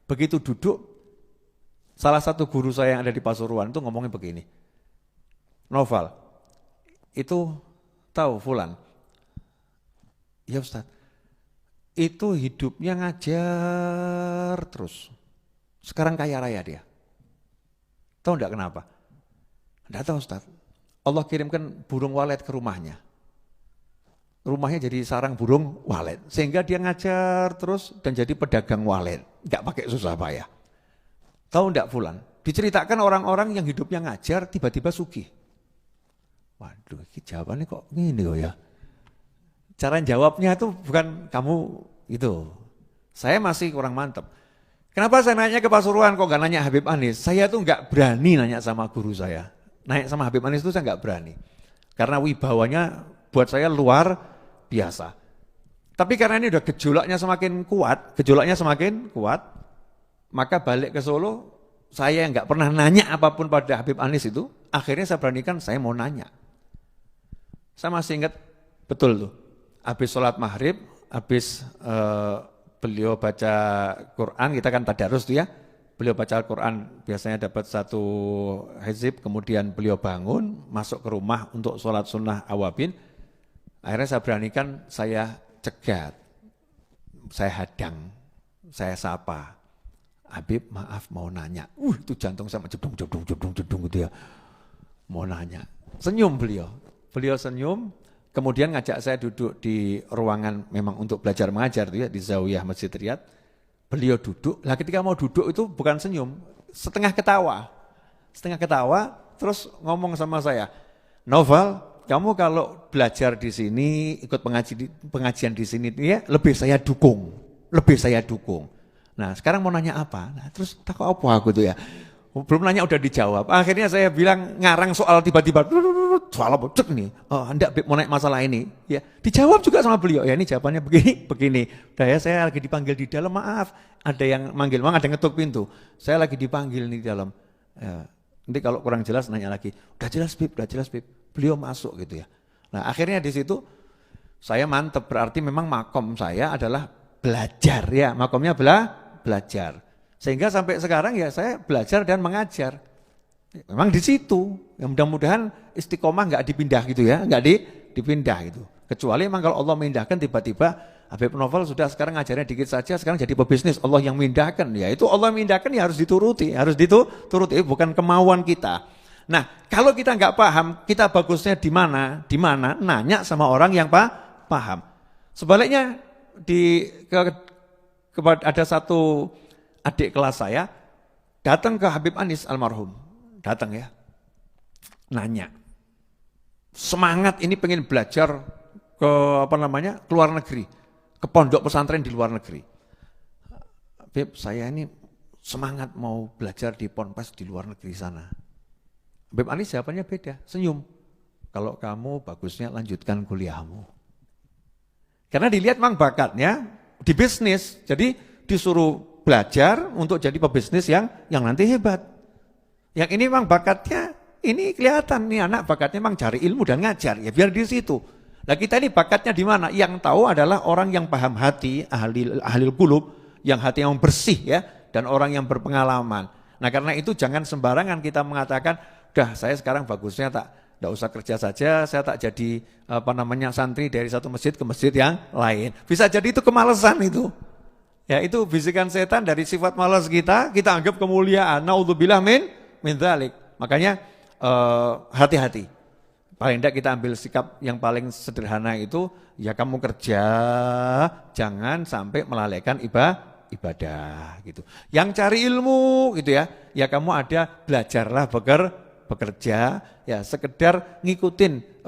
Begitu duduk, salah satu guru saya yang ada di Pasuruan tuh ngomongin begini. Noval, itu tahu Fulan? Ya Ustaz, itu hidupnya ngajar terus. Sekarang kaya raya dia. Tahu enggak kenapa? Enggak tahu Ustaz. Allah kirimkan burung walet ke rumahnya. Rumahnya jadi sarang burung walet. Sehingga dia ngajar terus dan jadi pedagang walet. Enggak pakai susah payah. Tahu enggak Fulan? Diceritakan orang-orang yang hidupnya ngajar tiba-tiba sugih. Waduh, ini jawabannya kok gini kok ya. Cara jawabnya itu bukan kamu itu. Saya masih kurang mantap. Kenapa saya nanya ke Pasuruan kok gak nanya Habib Anis? Saya tuh gak berani nanya sama guru saya. Nanya sama Habib Anis itu saya gak berani. Karena wibawanya buat saya luar biasa. Tapi karena ini udah gejolaknya semakin kuat, maka balik ke Solo, saya gak pernah nanya apapun pada Habib Anis itu, akhirnya saya beranikan saya mau nanya. Saya masih ingat betul tuh. habis sholat maghrib, habis beliau baca Quran, kita kan tadarus tuh ya. Beliau baca Al-Quran biasanya dapat 1 hizib, kemudian beliau bangun, masuk ke rumah untuk sholat sunnah awabin. Akhirnya saya beranikan, saya cegat, saya hadang, saya sapa. Habib, maaf mau nanya. Itu jantung sama jedung gitu ya. Mau nanya. Senyum beliau. Beliau senyum, kemudian ngajak saya duduk di ruangan memang untuk belajar mengajar tuh ya, di Zawiyah Masjid Riyadh. Beliau duduk, lah ketika mau duduk itu bukan senyum, setengah ketawa, terus ngomong sama saya, Noval, kamu kalau belajar di sini, ikut pengajian di sini, ya lebih saya dukung. Nah sekarang mau nanya apa? Nah, terus takut apa aku tuh ya? Belum nanya udah dijawab. Akhirnya saya bilang ngarang soal tiba-tiba soal apa cek nih. Oh, Anda mau naik masalah ini. Ya, dijawab juga sama beliau. Ya ini jawabannya begini. Udah ya saya lagi dipanggil di dalam, maaf. Ada yang manggil, ada yang ngetuk pintu. Saya lagi dipanggil nih di dalam. Ya, nanti kalau kurang jelas nanya lagi. Udah jelas Bib. Beliau masuk gitu ya. Nah, akhirnya di situ saya mantep, berarti memang makom saya adalah belajar ya. Makomnya belajar. Sehingga sampai sekarang ya saya belajar dan mengajar. Memang di situ. Ya mudah-mudahan istiqomah nggak dipindah gitu ya, nggak dipindah gitu. Kecuali memang kalau Allah memindahkan tiba-tiba Habib Novel sudah sekarang ngajarnya dikit saja, sekarang jadi pebisnis. Allah yang memindahkan, ya itu Allah memindahkan ya harus dituruti, bukan kemauan kita. Nah kalau kita nggak paham, kita bagusnya di mana? Nanya sama orang yang paham. Sebaliknya ada satu adik kelas saya datang ke Habib Anis almarhum, datang ya, nanya, semangat ini pengen belajar ke ke luar negeri, ke pondok pesantren di luar negeri. Habib, saya ini semangat mau belajar di ponpes di luar negeri sana. Habib Anis jawabannya beda, senyum. Kalau kamu bagusnya lanjutkan kuliahmu. Karena dilihat memang bakatnya di bisnis, jadi disuruh belajar untuk jadi pebisnis yang nanti hebat. Yang ini memang bakatnya, ini kelihatan nih anak bakatnya memang cari ilmu dan ngajar, ya biar di situ. Nah kita ini bakatnya di mana? Yang tahu adalah orang yang paham hati, ahli qulub, yang hati yang bersih ya, dan orang yang berpengalaman. Nah karena itu jangan sembarangan kita mengatakan, dah saya sekarang bagusnya tidak usah kerja saja, saya tak jadi santri dari satu masjid ke masjid yang lain. Bisa jadi itu kemalasan itu. Ya itu bisikan setan dari sifat malas kita anggap kemuliaan. Naudzubillah min dzalik. Makanya hati-hati. Paling tidak kita ambil sikap yang paling sederhana itu, ya kamu kerja, jangan sampai melalaikan ibadah gitu. Yang cari ilmu gitu ya kamu ada belajarlah bekerja, ya sekedar ngikutin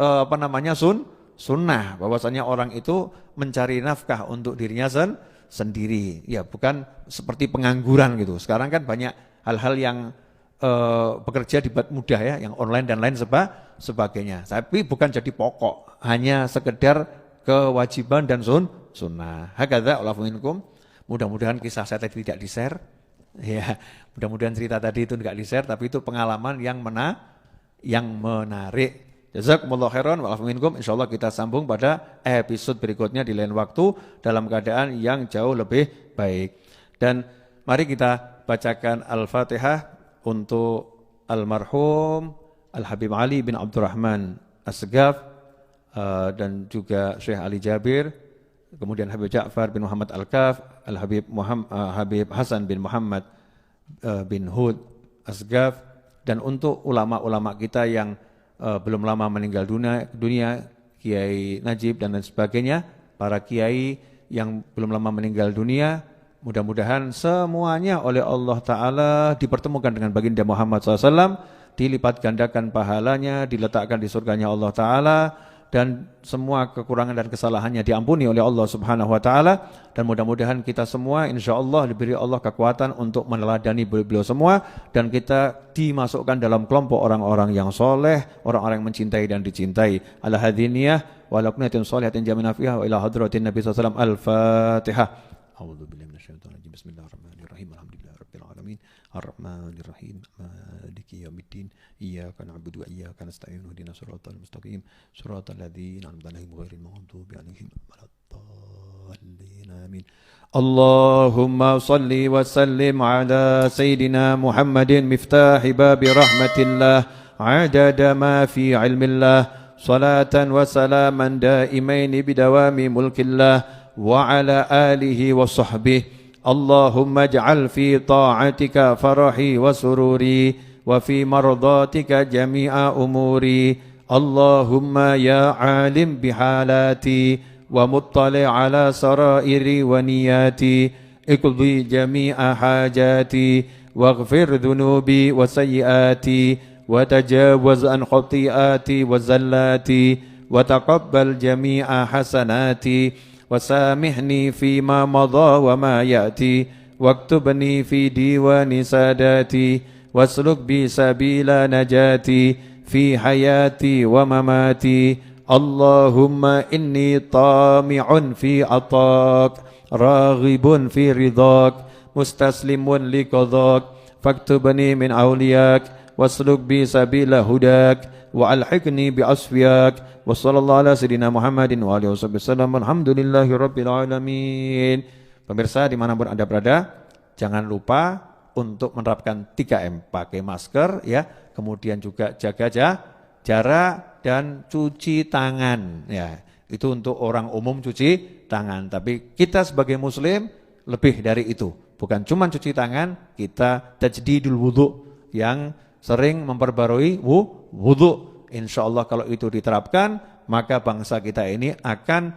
sunnah, bahwasanya orang itu mencari nafkah untuk dirinya sendiri, ya bukan seperti pengangguran gitu. Sekarang kan banyak hal-hal yang bekerja dibuat mudah ya, yang online dan lain sebagainya. Tapi bukan jadi pokok, hanya sekedar kewajiban dan sunnah. Hakadza ulafu minkum. Mudah-mudahan kisah saya tadi tidak di-share. Ya, mudah-mudahan cerita tadi itu tidak di-share, tapi itu pengalaman yang menarik. Jazakumullah khairan wa afu minkum. Insyaallah kita sambung pada episode berikutnya di lain waktu dalam keadaan yang jauh lebih baik. Dan mari kita bacakan Al-Fatihah untuk almarhum Al-Habib Ali bin Abdurrahman As-Segaf dan juga Syekh Ali Jabir, kemudian Habib Ja'far bin Muhammad Al-Kaf, Habib Hasan bin Muhammad bin Hud As-Segaf, dan untuk ulama-ulama kita yang belum lama meninggal dunia, Kiai Najib dan lain sebagainya, para kiai yang belum lama meninggal dunia, mudah-mudahan semuanya oleh Allah Ta'ala dipertemukan dengan baginda Muhammad SAW, dilipat gandakan pahalanya, diletakkan di surganya Allah Ta'ala, dan semua kekurangan dan kesalahannya diampuni oleh Allah Subhanahu Wa Ta'ala. Dan mudah-mudahan kita semua insya Allah diberi Allah kekuatan untuk meneladani beliau semua, dan kita dimasukkan dalam kelompok orang-orang yang soleh, orang-orang yang mencintai dan dicintai. Ala hadiniyah wa ala kunatin solihatin jamina fiha wa ila hadratin Nabi SAW. Al-Fatihah. A'udzu billahi minasyaitonir rajim. Bismillahirrahmanirrahim. Alhamdulillah. rabbil alamin arrahmanir rahim maliki yaumiddin iyyaka na'budu wa iyyaka nasta'in ihdinas siratal mustaqim siratal ladzina an'amta 'alaihim ghairil maghdubi 'alaihim waladdallin amin. Allahumma salli wa sallim ala sayyidina Muhammadin miftahi babi rahmatillah adada ma fi ilmillah salatan wa salaman daimaini bidawami mulkillah wa ala alihi wa sahbihi. Allahumma ij'al fi ta'atika farahi wa sururi wa fi mardatika jami'a umuri. Allahumma ya alim bihalati wa muttali ala sarairi wa niyati iqdi jami'a hajati waghfir dhunubi wa sayyiati wa tajawaz an khati'ati wa zallati wa taqabbal jami'a hasanati وسامحني فيما مضى وما يأتي واكتبني في ديوان ساداتي واسلك بي سبيل نجاتي في حياتي ومماتي. اللهم إني طامع في عطاك راغب في رضاك مستسلم لقضاك فاكتبني من أولياك واسلك بي سبيل هداك وألحقني بأصفياك. Wassallallahu ala sayyidina Muhammadin wa alihi wasallam. Alhamdulillahi rabbil alamin. Pemirsa dimanapun Anda berada, jangan lupa untuk menerapkan 3M, pakai masker ya, kemudian juga jaga jarak dan cuci tangan ya. Itu untuk orang umum cuci tangan, tapi kita sebagai muslim lebih dari itu. Bukan cuma cuci tangan, kita tajdidul wudu yang sering memperbarui wudu. Insyaallah kalau itu diterapkan, maka bangsa kita ini akan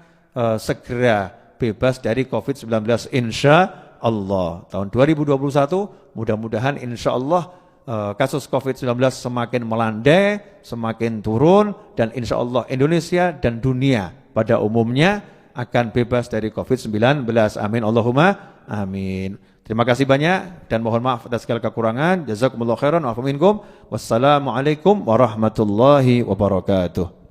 segera bebas dari COVID-19 insyaallah. Tahun 2021 mudah-mudahan insyaallah kasus COVID-19 semakin melandai, semakin turun, dan insyaallah Indonesia dan dunia pada umumnya akan bebas dari COVID-19. Amin Allahumma amin. Terima kasih banyak dan mohon maaf atas segala kekurangan. Jazakumullahu khairan wa afa minkum. Wassalamualaikum warahmatullahi wabarakatuh.